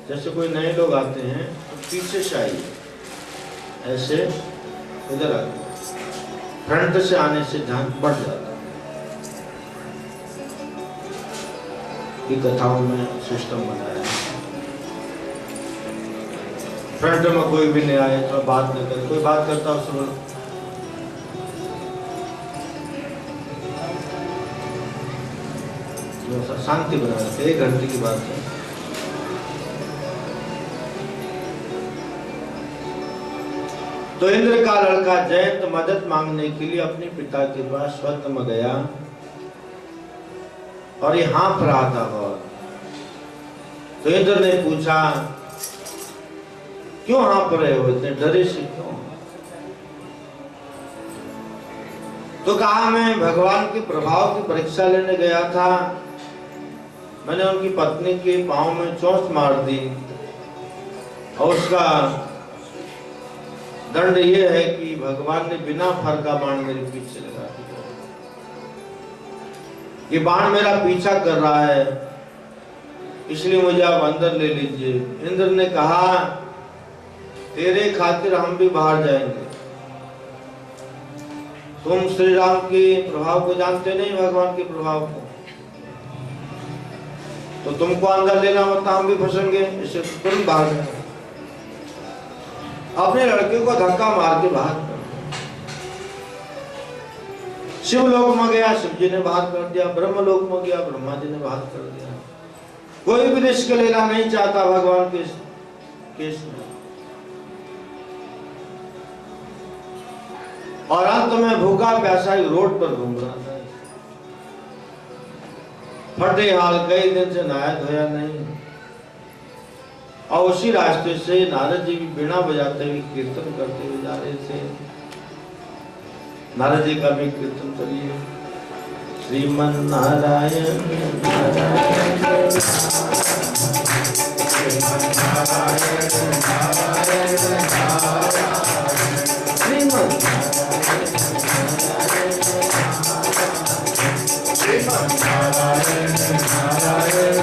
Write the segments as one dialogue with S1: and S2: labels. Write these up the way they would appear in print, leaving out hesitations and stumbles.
S1: जैसे कोई नए लोग आते हैं तो पीछे से आइए, ऐसे इधर आते, फ्रंट से आने से ध्यान बढ़ जाता है। ये कथाओं में सिस्टम बनाया है। फ्रंट में कोई भी नहीं आए तो बात न करे, कोई बात करता उससे बोलो शांति बना रहती है। 1 घंटे की बात है। तो इंद्र का लड़का जयंत मदद मांगने के लिए अपने पिता के पास स्वत में गया और ये हाँफ रहा था बहुत। तो इंद्र ने पूछा, क्यों हाँफ रहे हो, इतने डरे से क्यों? तो कहा, मैं भगवान के प्रभाव की परीक्षा लेने गया था, मैंने उनकी पत्नी के पांव में चोंच मार दी और उसका दंड ये है कि भगवान ने बिना फर का बाण मेरे पीछे लगा दिया। ये बाण मेरा पीछा कर रहा है, इसलिए मुझे आप अंदर ले लीजिए। इंद्र ने कहा, तेरे खातिर हम भी बाहर जाएंगे। तुम श्री राम के प्रभाव को जानते नहीं, भगवान के प्रभाव को, तो तुमको अंदर लेना होता हम भी फंसेंगे, इससे तुरंत बाहर जाए। अपने लड़के को धक्का मार के बाहर कर दिया। शिवलोक में गया, शिव जी ने बाहर कर दिया। ब्रह्मलोक में गया, ब्रह्मा जी ने बाहर कर दिया। कोई भी रिस्क लेना नहीं चाहता भगवान के केस में। और अंत में भूखा प्यासा रोड पर घूम रहा था, फटे हाल, कई दिन से नहाया धोया नहीं। और उसी रास्ते से नारद जी भी बीणा बजाते हुए कीर्तन करते हुए जा रहे थे। नारद जी का भी कीर्तन करिए। श्रीमन नारायण नारायण श्रीमन नारायण नारायण श्रीमन नारायण नारायण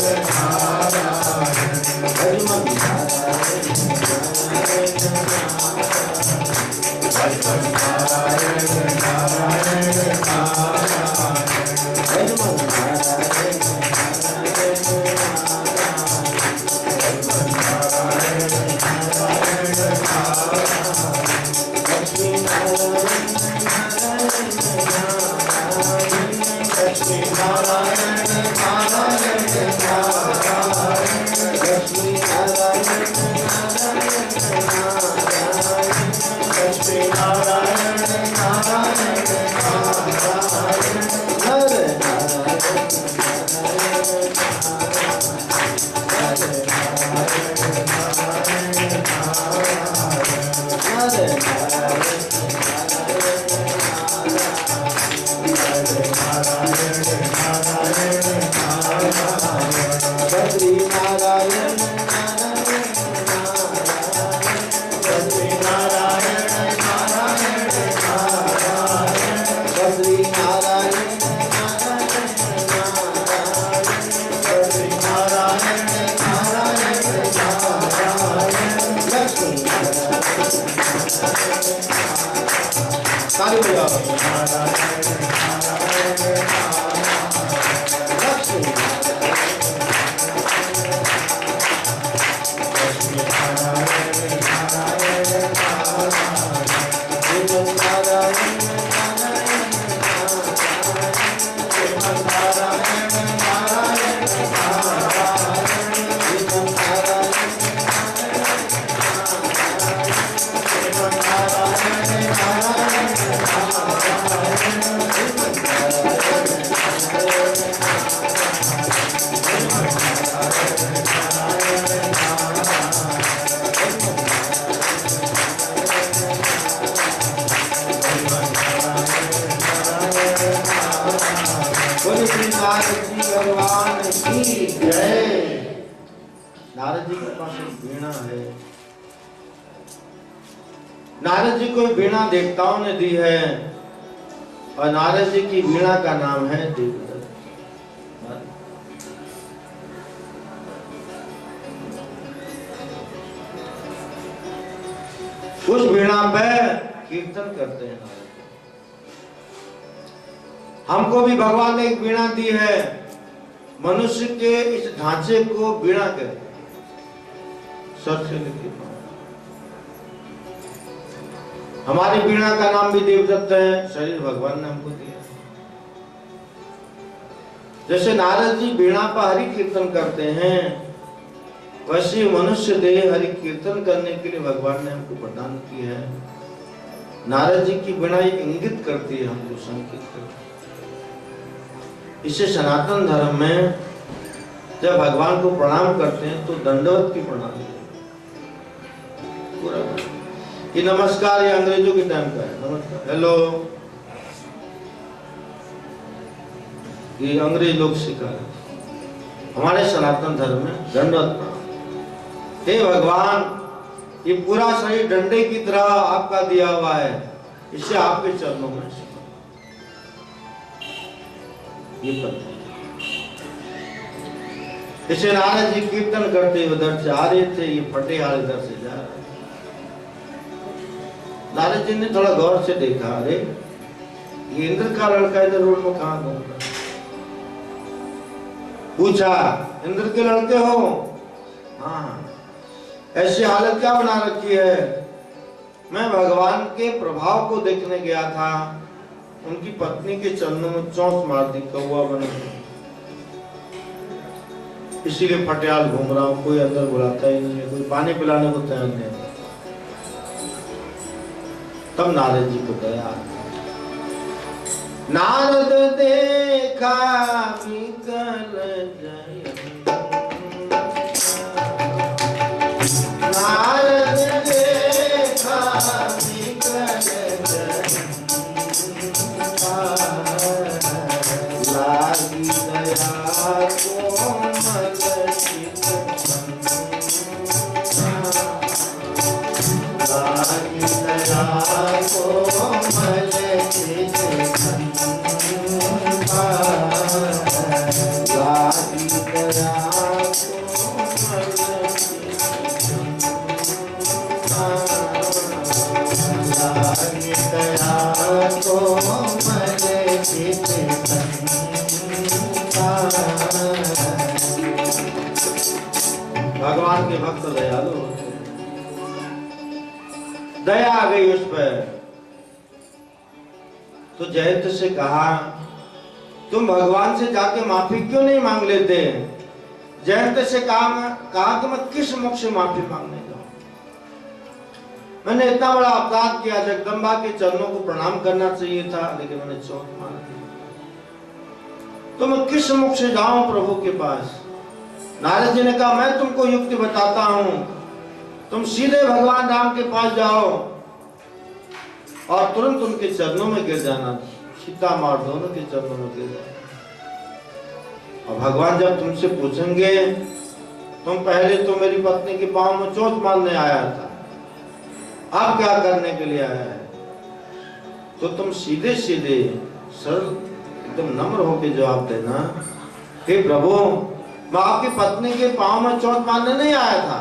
S1: नारद जी के पास एक वीणा है। नारद जी को वीणा देवताओं ने दी है और नारद जी की वीणा का नाम है देवदत्त। उस वीणा पे कीर्तन करते हैं। हमको भी भगवान ने एक वीणा दी है। मनुष्य के इस ढांचे को वीणा कहते हैं। सर से लेके हमारी वीणा का नाम भी देवदत्त है। शरीर भगवान ने हमको दिया। जैसे नारद जी वीणा पर हरि कीर्तन करते हैं, वैसे मनुष्य देह हरि कीर्तन करने के लिए भगवान ने हमको प्रदान की है। नारद जी की वीणा एक इंगित करती है, हमको संकेत करती है। इसे सनातन धर्म में जब भगवान को प्रणाम करते हैं तो दंडवत की प्रणामी है। पूरा ये नमस्कार ये अंग्रेजों के टाइम का है। नमस्कार, हेलो, ये अंग्रेज लोग सिखा रहे। हमारे सनातन धर्म में दंडवत प्रणाम। हे भगवान, ये पूरा शरीर डंडे की तरह आपका दिया हुआ है, इससे आपके चरणों में ये पत्र। इसे नारद जी कीर्तन करते हुए उधर से आ रहे थे, ये फटे हाल इधर से जा रहे। नारद जी ने थोड़ा गौर से देखा, अरे ये इंद्र का लड़का इधर रोड में कहां घूम रहा है। पूछा, इंद्र के लड़के हो? हाँ। ऐसी हालत क्या बना रखी है? मैं भगवान के प्रभाव को देखने गया था, उनकी पत्नी के चरणों में चोंच मार दी, कौवा बने, इसीलिए फटियाल घूम रहा हूं। कोई अंदर बुलाता ही नहीं है, कोई पानी पिलाने को तैयार नहीं। तब नारद जी को दया। नारद देखा विकल जय, नारद देखा विकल जय, लागी दया कोमल चित, लागी दया कोमल चित, लागी दया भगवान के भक्त दयालु होते हैं। दया आ गई उस पर तो जयंत से कहा, तुम भगवान से जाके माफी क्यों नहीं मांग लेते? जयंत से कहा कि मैं किस मुख से माफी मांगने जाऊं? मैंने इतना बड़ा अपराध किया, जगदम्बा के चरणों को प्रणाम करना चाहिए था, लेकिन मैंने चोट मार दी। तो मैं किस मुख से जाऊं प्रभु के पास? नारद जी ने कहा, मैं तुमको युक्ति बताता हूं, तुम सीधे भगवान राम के पास जाओ और तुरंत उनके चरणों में गिर जाना। सीता मार दोनों के चरणों में गिर जाना। और भगवान जब तुमसे पूछेंगे, तुम पहले तो मेरी पत्नी के पांव में चोट मारने आया था, अब क्या करने के लिए आया है? तो तुम सीधे सीधे सरल एकदम नम्र होकर जवाब देना, हे प्रभु, मैं आपकी पत्नी के पांव में चोट मारने नहीं आया था।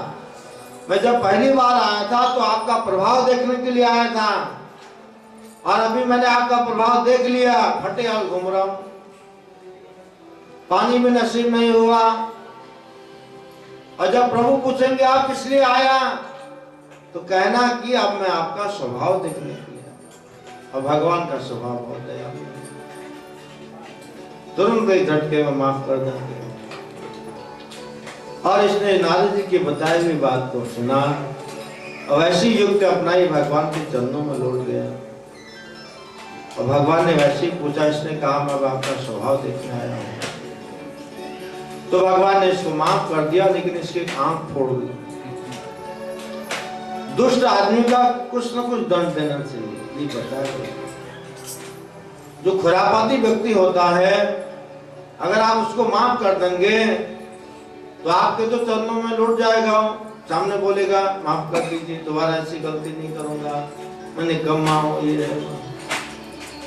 S1: मैं जब पहली बार आया था तो आपका प्रभाव देखने के लिए आया था, और अभी मैंने आपका प्रभाव देख लिया, फटे हाल घूम रहा हूं, पानी में नसीब नहीं हुआ। और जब प्रभु पूछेंगे आप किस लिए आया, तो कहना कि अब मैं आपका स्वभाव देखने के लिए। और भगवान का स्वभाव बहुत दयालु है, तुरंत ही झटके में माफ कर देंगे। और इसने नारद जी के बताई हुई बात को सुना और ऐसी युक्ति अपनाई, भगवान के चरणों में लौट गया। और भगवान ने वैसे ही पूछा, इसने कहा मैं आपका स्वभाव देखने आया हूं। तो भगवान ने इसको माफ कर दिया, लेकिन इसकी आंख फोड़ दी। दुष्ट आदमी का कुछ न कुछ दंड देना चाहिए, ये बताया। जो खुरापाती व्यक्ति होता है, अगर आप उसको माफ कर देंगे तो आपके तो चरणों में लौट जाएगा, सामने बोलेगा माफ कर दीजिए, दोबारा ऐसी गलती नहीं करूंगा, मैं निकम्मा हूं, ये रहेगा।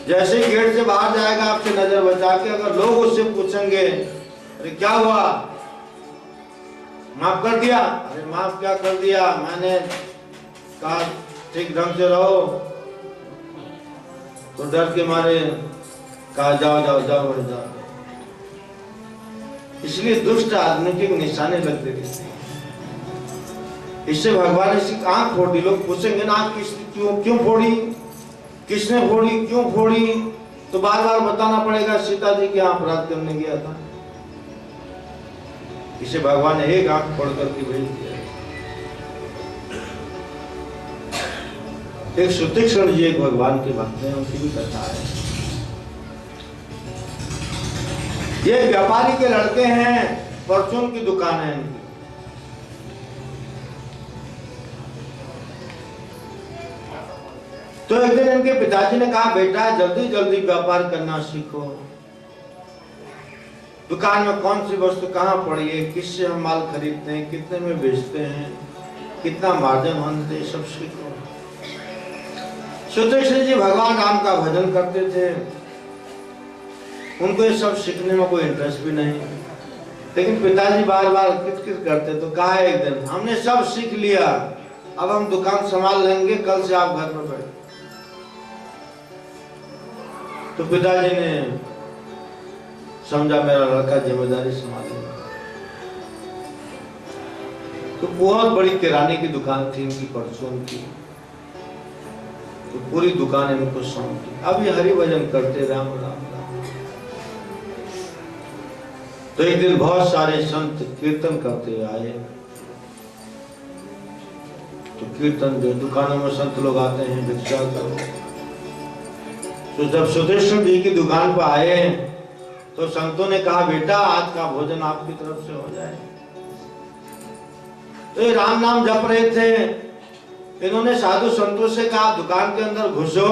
S1: जैसे ही गेट से बाहर जाएगा आपसे नजर बचा के, अगर लोग उससे पूछेंगे अरे क्या हुआ, माफ कर दिया? अरे माफ क्या कर दिया, मैंने कहा ठीक ढंग से रहो, तो डर के मारे कहा जाओ जाओ जाओ जाओ। इसलिए दुष्ट आदमी के निशाने लगते रहते हैं। इससे भगवान इसकी आंख फोड़ दी। लोग पूछेंगे ना आंख क्यों फोड़ी, किसने फोड़ी, क्यों फोड़ी, तो बार बार बताना पड़ेगा सीता जी क्या अपराध करने गया था। इसे भगवान ने एक आंख फोड़ करके भेज दिया। एक सुतीक्षण जी एक भगवान के भक्त हैं, उनकी भी कथा है। ये व्यापारी के लड़के हैं, परचून की दुकान है इनकी। तो एक दिन इनके पिताजी ने कहा, बेटा जल्दी जल्दी व्यापार करना सीखो। दुकान में कौन सी वस्तु कहाँ पड़ी है, किससे हम माल खरीदते हैं, कितने में बेचते हैं, कितना मार्जिन होते हैं, सब सीखो। सुतीक्षण जी भगवान राम का भजन करते थे। उनको ये सब सीखने में कोई इंटरेस्ट भी नहीं, लेकिन पिताजी बार बार किट करते। तो कहा एक दिन, हमने सब सीख लिया, अब हम दुकान संभाल लेंगे, कल से आप घर में बैठो। तो पिताजी ने समझा मेरा लड़का जिम्मेदारी संभालेगा। तो बहुत बड़ी किराने की दुकान थी इनकी, परचून की। तो पूरी दुकान इनको सौंपी। अब ये हरि भजन करते राम राम राम। तो एक दिन बहुत सारे संत कीर्तन करते आए। तो कीर्तन जो दुकानों में संत लोग आते हैं, भिक्षा करो। तो जब सुतीक्षण जी की दुकान पर आए तो संतों ने कहा, बेटा आज का भोजन आपकी तरफ से हो जाए। तो ये राम नाम जप रहे थे। इन्होंने साधु संतों से कहा, दुकान के अंदर घुसो,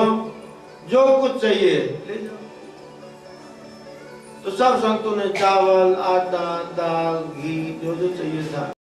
S1: जो कुछ चाहिए ले जाओ। तो सब संतों ने चावल, आटा, दाल, घी, जो जो चाहिए था